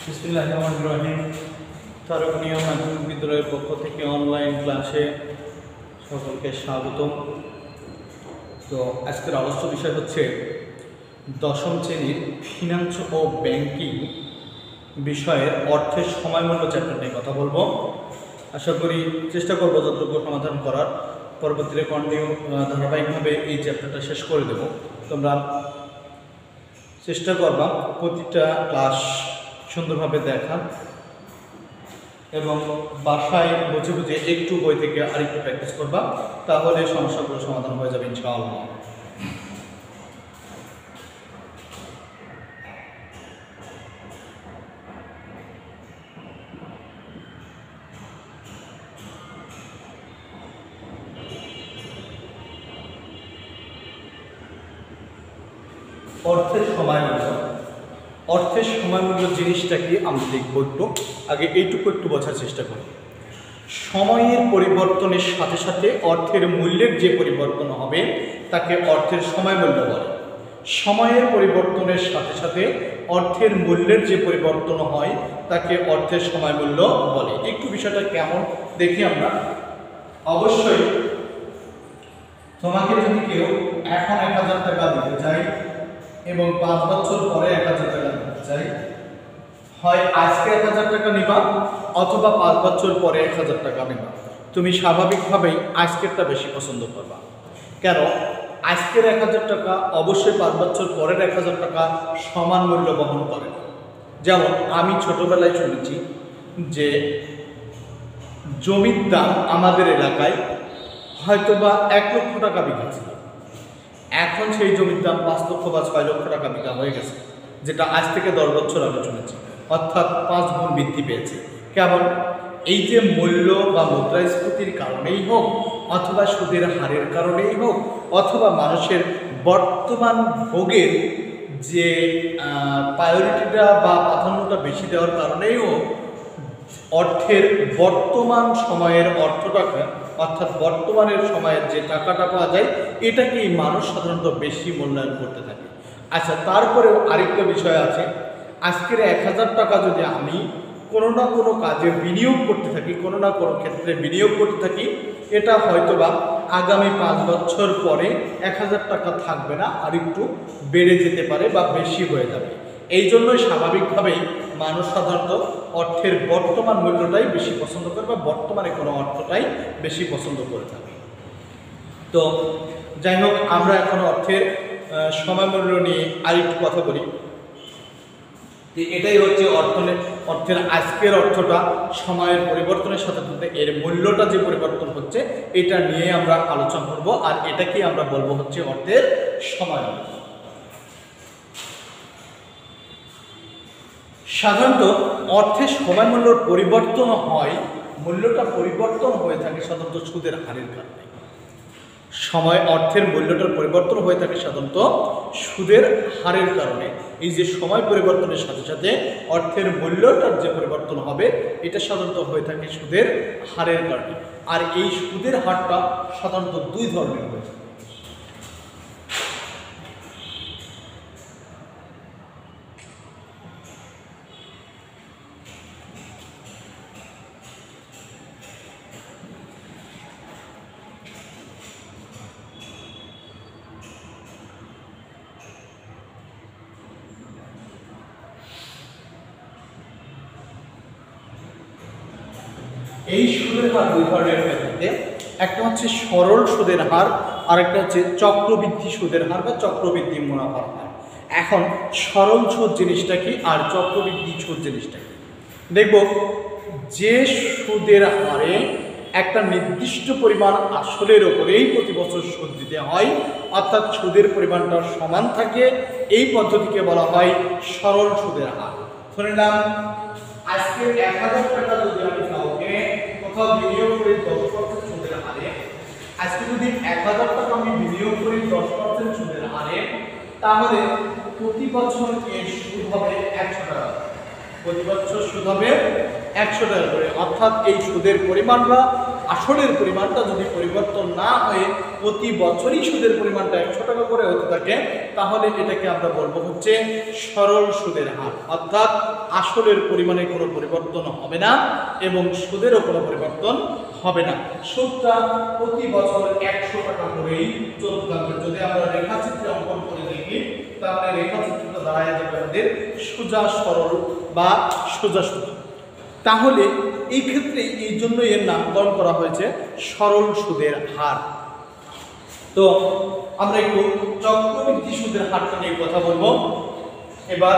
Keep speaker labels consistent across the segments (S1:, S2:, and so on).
S1: বিসমিল্লাহিররহমানিররহিম। তারকনিয়া মাধ্যমিক বিদ্যালয়ের পক্ষ থেকে অনলাইন ক্লাসে সকলকে স্বাগতম। তো আজকের আলোচ্য বিষয় হচ্ছে দশম শ্রেণীর ফিনান্স ও ব্যাংকিং বিষয়ের অর্থের সময়মূল্য চ্যাপ্টার নিয়ে কথা বলবো। আশা করি চেষ্টা করবো যতটুকু সমাধান করার, পরবর্তীতে ধারাবাহিকভাবে এই চ্যাপ্টারটা শেষ করে দেব। তোমরা চেষ্টা করবা প্রতিটা ক্লাস সুন্দরভাবে দেখা এবং বাসায় বুঝে বুঝে একটু বই থেকে আরেকটু প্র্যাকটিস করবা, তাহলে সমস্যাগুলো সমাধান হয়ে যাবে ইনশাআল্লাহ। অর্থের সময়মূল্য। অর্থের সময়মূল্য জিনিসটা কি আমরা দেখব একটু। আগে এইটুকু একটু বোঝার চেষ্টা করি। সময়ের পরিবর্তনের সাথে সাথে অর্থের মূল্যের যে পরিবর্তন হবে তাকে অর্থের সময়মূল্য বলে। সময়ের পরিবর্তনের সাথে সাথে অর্থের মূল্যের যে পরিবর্তন হয় তাকে অর্থের সময়মূল্য বলে। একটু বিষয়টা কেমন দেখি আমরা। অবশ্যই তোমাকে যদি কেউ এখন 1000 টাকা দিতে চাই এবং 5 বছর পরে 1000 টাকা দিতে চাই, হয় আজকে 1000 টাকা নিবা অথবা 5 বছর পরে 1000 টাকা নিবা। তুমি স্বাভাবিকভাবেই আজকেরটা বেশি পছন্দ করবা। কেন? আজকের 1000 টাকা অবশ্যই 5 বছর পরের 1000 টাকা সমান মূল্য বহন করে। যেমন আমি ছোটবেলায় শুনেছি যে জমির দাম আমাদের এলাকায় হয়তোবা 1 লক্ষ টাকা বিঘা ছিল, এখন সেই জমির দাম 5 লক্ষ বা 6 লক্ষ টাকা বিঘা হয়ে গেছে, যেটা আজ থেকে 10 বছর আগে শুনেছি। অর্থাৎ 5 গুণ বৃদ্ধি পেয়েছে। কেমন? এই যে মূল্য বা মুদ্রাস্ফীতির কারণেই হোক, অথবা সুদের হারের কারণেই হোক, অথবা মানুষের বর্তমান ভোগের যে প্রায়োরিটিটা বা প্রাধান্যটা বেশি দেওয়ার কারণেই হোক, অর্থের বর্তমান সময়ের অর্থটাকে, অর্থাৎ বর্তমানের সময়ের যে টাকাটা পাওয়া যায়, এটাকেই মানুষ সাধারণত বেশি মূল্যায়ন করতে থাকে। আচ্ছা, তারপরেও আরেকটা বিষয় আছে। আজকের 1000 টাকা যদি আমি কোনো না কোনো কাজে বিনিয়োগ করতে থাকি, কোনো না কোনো ক্ষেত্রে বিনিয়োগ করতে থাকি, এটা হয়তোবা আগামী 5 বছর পরে 1000 টাকা থাকবে না, আর একটু বেড়ে যেতে পারে বা বেশি হয়ে যাবে। এই জন্যই স্বাভাবিকভাবেই মানুষ সাধারণত অর্থের বর্তমান মূল্যটাই বেশি পছন্দ করে বা বর্তমানে কোনো অর্থটাই বেশি পছন্দ করে থাকে। তো যাই হোক, আমরা এখন অর্থের সময়মূল্য নিয়ে আরেকটু কথা বলি। এটাই হচ্ছে অর্থের আজকের অর্থটা সময়ের পরিবর্তনের সাথে সাথে এর মূল্যটা যে পরিবর্তন হচ্ছে, এটা নিয়ে আমরা আলোচনা করব, আর এটাকেই আমরা বলবো হচ্ছে অর্থের সময়মূল্য। সাধারণত অর্থের সময়মূল্যর পরিবর্তন হয়, মূল্যটা পরিবর্তন হয়ে থাকে সাধারণত সুদের হারের কারণে। অর্থের মূল্যটার পরিবর্তন হয়ে থাকে সাধারণত সুদের হারের কারণে। এই যে সময় পরিবর্তনের সাথে সাথে অর্থের মূল্যটার যে পরিবর্তন হবে, এটা সাধারণত হয়ে থাকে সুদের হারের কারণে। আর এই সুদের হারটা সাধারণত 2 ধরনের হয়ে থাকে। এই সুদের হার 2 ধরনের হয়ে থাকে। একটা হচ্ছে সরল সুদের হার, আর একটা হচ্ছে চক্রবৃদ্ধি সুদের হার বা চক্রবৃদ্ধি মুনাফার হার। এখন সরল সুদ জিনিসটা কি আর চক্রবৃদ্ধি সুদ জিনিসটা কি দেখব। যে সুদের হারে একটা নির্দিষ্ট পরিমাণ আসলের ওপরেই প্রতি বছর সুদ দিতে হয়, অর্থাৎ সুদের পরিমাণটা সমান থাকে, এই পদ্ধতিকে বলা হয় সরল সুদের হার। ধরে নাম আজকে 1000 টাকা যদি আমি কাউকে কোথাও বিনিয়োগ করি 10% সুদের হারে, আজকে যদি 1000 টাকা আমি বিনিয়োগ করি 10% সুদের হারে, তাহলে প্রতি বছর এর সুদ হবে 100 টাকা। প্রতি বছর সুদ হবে 100 টাকা করে। অর্থাৎ এই সুদের পরিমাণটা আসলের পরিমাণটা যদি পরিবর্তন না হয়ে প্রতি বছরই সুদের পরিমাণটা 100 টাকা করে হতে থাকে, তাহলে এটাকে আমরা বলবো হচ্ছে সরল সুদের হার। অর্থাৎ আসলের পরিমাণে কোনো পরিবর্তন হবে না এবং সুদেরও কোনো পরিবর্তন হবে না। সুদটা প্রতি বছর 100 টাকা করেই চলতে থাকবে। যদি আমরা রেখাচিত্রে অঙ্কন করে দেখি, তাহলে রেখাচিত্রটা দাঁড়ায় যাবে আমাদের সোজা সরল বা সোজা সুদ। তাহলে এই ক্ষেত্রে এই জন্য এর নামকরণ করা হয়েছে সরল সুদের হার। তো আমরা একটু চক্রবৃদ্ধি সুদের হারটা নিয়ে কথা বলবো। এবার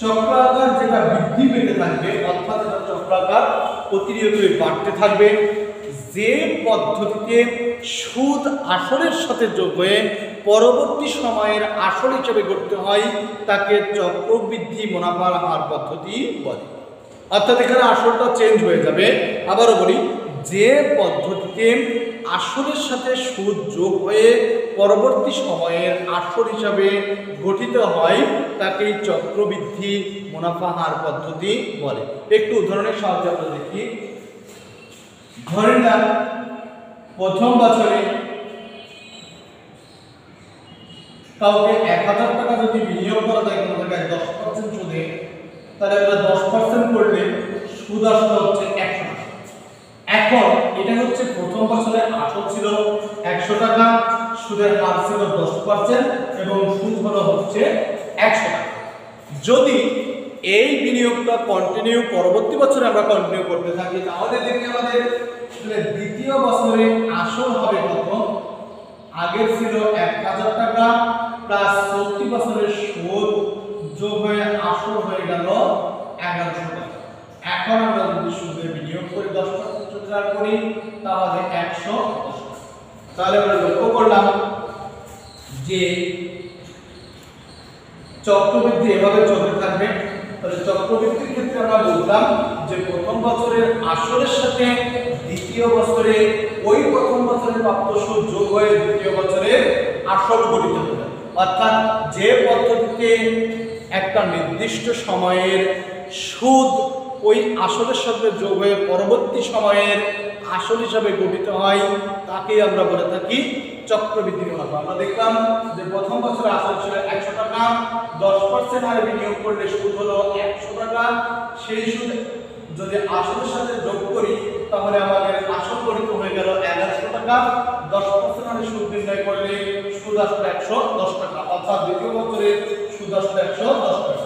S1: চক্রাকার যেটা বৃদ্ধি পেতে থাকবে, অর্থাৎ এটা চক্রাকার প্রতিনিয়তই বাড়তে থাকবে। যে পদ্ধতিতে সুদ আসলের সাথে যোগ হয়ে পরবর্তী সময়ের আসল হিসেবে গড়তে হয় তাকে চক্রবৃদ্ধি মুনাফার হার পদ্ধতি বলে। অর্থাৎ এখানে আসলটা চেঞ্জ হয়ে যাবে। আবারও বলি, যে পদ্ধতিতে আসলের সাথে সুদ যোগ হয়ে পরবর্তী সময়ের আসল হিসাবে গঠিত হয় তাকে চক্রবৃদ্ধি মুনাফা হার পদ্ধতি বলে। একটু উদাহরণের সাহায্যে আমরা দেখি। ধরে নিলাম প্রথম বছরে কাউকে 1000 টাকা যদি বিনিয়োগ করা যায় কোনো জায়গায় 10% সুদে, তাহলে আমরা 10% করলে সুদ আসলে হচ্ছে 100 টাকা। এখন এটা হচ্ছে প্রথম বছরে আসল ছিল 100 টাকা, সুদের হার ছিল 10% এবং সুদ হলো হচ্ছে 100 টাকা। যদি এই বিনিয়োগটা কন্টিনিউ পরবর্তী বছরে আমরা কন্টিনিউ করতে থাকি, তাহলে দেখি আমাদের দ্বিতীয় বছরে আসল হবে কত? আগের ছিল 1000 টাকা প্লাস 40 বছরের সুদ যোগ হয়ে আসল হয়ে গেল 1100 টাকা। এখন আমরা যদি সুদে বিনিয়োগ করি 10% সুদ হার করি, তাহলে 110। তাহলে আমরা লক্ষ্য করলাম যে চক্রবৃদ্ধি এভাবে চলতে থাকবে। তাহলে চক্রবৃদ্ধির ক্ষেত্রে আমরা বললাম যে প্রথম বছরের আসলের সাথে দ্বিতীয় বছরে ওই প্রথম বছরের প্রাপ্ত সুদ যোগ হয়ে দ্বিতীয় বছরে আসল গঠিত হবে। অর্থাৎ যে পদ্ধতিতে একটা নির্দিষ্ট সময়ের সুদ ওই আসলের সাথে যোগ হয়ে পরবর্তী সময়ের আসল হিসাবে গঠিত হয় তাকেই আমরা বলে থাকি চক্রবৃদ্ধি মুনাফা। আমরা দেখলাম যে প্রথম বছরে আসল ছিল 100 টাকা, 10% হারে বিনিয়োগ করলে সুদ হলো 100 টাকা। সেই সুদ যদি আসলের সাথে যোগ করি তাহলে আমাদের আসল গঠিত হয়ে গেল 1100 টাকা। 10% হারে সুদ নির্ণয় করলে সুদ আসলে 110 টাকা। অর্থাৎ দ্বিতীয় বছরে সুদ আসলে 110 টাকা।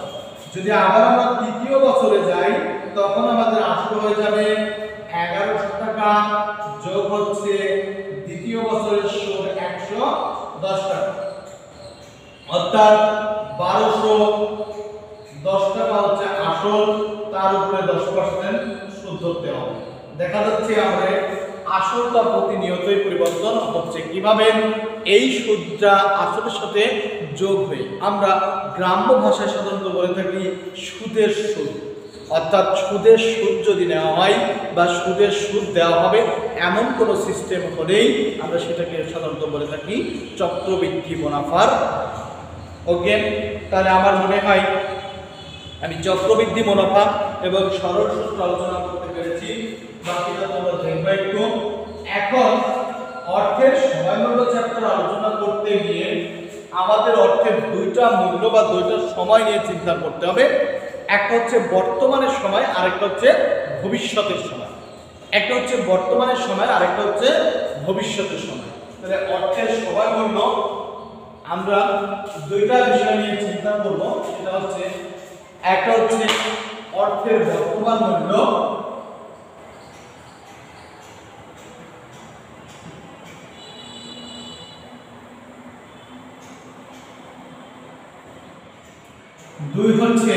S1: যদি আবার আমরা তৃতীয় বছরে যাই, তখন আমাদের আসল হয়ে যাবে 1100 টাকা যোগ হচ্ছে দ্বিতীয় বছরের সুদ 110 টাকা। অর্থাৎ 1210 টাকা হচ্ছে আসল, তার উপরে 10% সুদ ধরতে হবে। দেখা যাচ্ছে আমাদের আসলটা প্রতিনিয়তই পরিবর্তন হচ্ছে। কিভাবে? এই সুদটা আসলের সাথে যোগ হয়ে আমরা গ্রাম্য ভাষায় সাধারণত বলে থাকি সুদের সুদ। অর্থাৎ সুদের সুদ যদি নেওয়া হয় বা সুদের সুদ দেওয়া হবে এমন কোনো সিস্টেম হলেই আমরা সেটাকে সাধারণত বলে থাকি চক্রবৃদ্ধি মুনাফার। ওকে, তাহলে আমার মনে হয় আমি চক্রবৃদ্ধি মুনাফা এবং সরল সূত্র আলোচনা করতে পেরেছি। বাকিটা তোমরা দেখবে একটু। এখন অর্থের সময়মূল্য চ্যাপ্টার আলোচনা করতে গিয়ে আমাদের অর্থের দুইটা মূল্য বা দুইটা সময় নিয়ে চিন্তা করতে হবে। একটা হচ্ছে বর্তমানের সময়, আরেকটা হচ্ছে ভবিষ্যতের সময়। একটা হচ্ছে বর্তমানের সময়, আরেকটা হচ্ছে ভবিষ্যতের সময়। তাহলে অর্থের সময়মূল্য আমরা দুইটা বিষয় নিয়ে চিন্তা করব। সেটা হচ্ছে একটা হচ্ছে অর্থের বর্তমান মূল্য, দুই হচ্ছে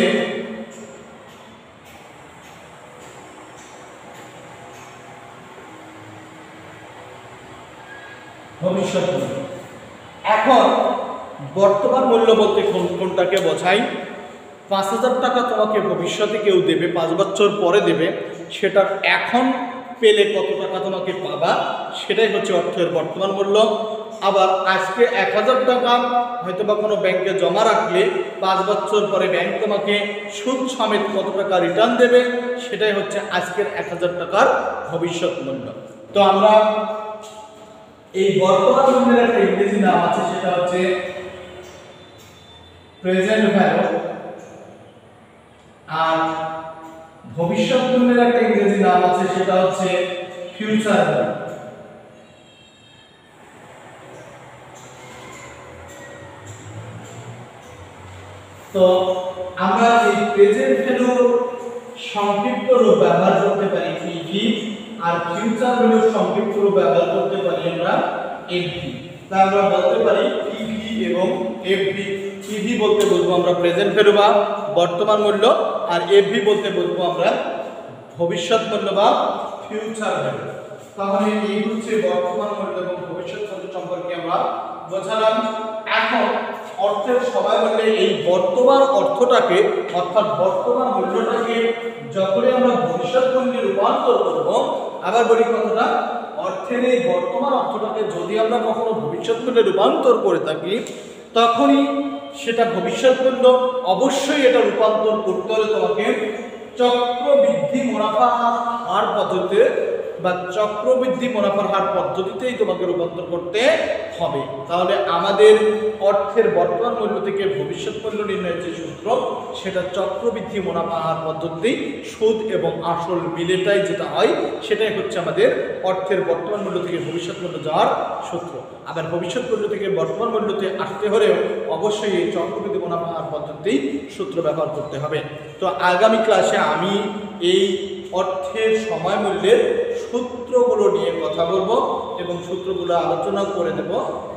S1: ভবিষ্যৎ মূল্য। এখন বর্তমান মূল্য বলতে কোনটাকে বোঝাই? 5000 টাকা তোমাকে ভবিষ্যতে কেউ দেবে, 5 বছর পরে দেবে, সেটার এখন পেলে কত টাকা তোমাকে পাবা, সেটাই হচ্ছে অর্থের বর্তমান মূল্য। আবার আজকে 1000 টাকা হয়তো বা কোনো ব্যাংকে জমা রাখলে 5 বছর পরে ব্যাংক তোমাকে সুদ সমেত কত টাকা রিটার্ন দেবে, সেটাই হচ্ছে আজকের 1000 টাকার ভবিষ্যৎ মূল্য। তো আমরা এই বর্তমান মূল্যের একটা ইংরেজি নাম আছে, সেটা হচ্ছে প্রেজেন্ট ভ্যালু, আর ভবিষ্যৎ মূল্যের একটা ইংরেজি নাম আছে, সেটা হচ্ছে ফিউচার ভ্যালু। তো আমরা এই প্রেজেন্ট ভ্যালুর সংক্ষিপ্ত রূপ ব্যবহার করতে পারি পিভি, আর ফিউচার ভ্যালুর সংক্ষিপ্ত রূপ ব্যবহার করতে পারি আমরা এফভি। তা আমরা বলতে পারি পিভি এবং এফভি। পিভি বলতে বলবো আমরা প্রেজেন্ট ভ্যালু বা বর্তমান মূল্য, আর এফভি বলতে বলবো আমরা ভবিষ্যৎ মূল্য বা ফিউচার ভ্যালু। তাহলে এই হচ্ছে বর্তমান মূল্য এবং ভবিষ্যৎ মূল্য সম্পর্কে আমরা বোঝালাম। এখন অর্থের সবাই বললে এই বর্তমান অর্থটাকে, অর্থাৎ বর্তমান মূল্যটাকে যখনই আমরা ভবিষ্যৎ মূল্যে রূপান্তর করব, আবার বলি কথাটা, অর্থের এই বর্তমান অর্থটাকে যদি আমরা কখনো ভবিষ্যৎ মূল্যে রূপান্তর করে থাকি, তখনই সেটা ভবিষ্যৎ মূল্য। অবশ্যই এটা রূপান্তর করতে হলে তোমাকে চক্রবৃদ্ধি মুনাফার হার পদ্ধতিতে বা চক্রবৃদ্ধি মুনাফার হার পদ্ধতিতেই তোমাকে রূপান্তর করতে হবে। তাহলে আমাদের অর্থের বর্তমান মূল্য থেকে ভবিষ্যৎ মূল্য নির্ণয়ের যে সূত্র, সেটা চক্রবৃদ্ধি মুনাফা হার পদ্ধতি, সুদ এবং আসল মিলেটাই যেটা হয়, সেটাই হচ্ছে আমাদের অর্থের বর্তমান মূল্য থেকে ভবিষ্যৎ মূল্য যাওয়ার সূত্র। আবার ভবিষ্যৎ মূল্য থেকে বর্তমান মূল্যতে আসতে হলেও অবশ্যই এই চক্রবৃদ্ধি মুনাফা হার পদ্ধতি সূত্র ব্যবহার করতে হবে। তো আগামী ক্লাসে আমি এই অর্থের সময় মূল্যের সূত্রগুলো নিয়ে কথা বলবো এবং সূত্রগুলো আলোচনা করে দেব,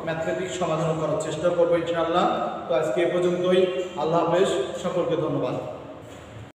S1: ম্যাথমেটিক্স সমাধান করার চেষ্টা করবো ইনশাআল্লাহ। তো আজকে এ পর্যন্তই। আল্লাহ হাফেজ, সকলকে ধন্যবাদ।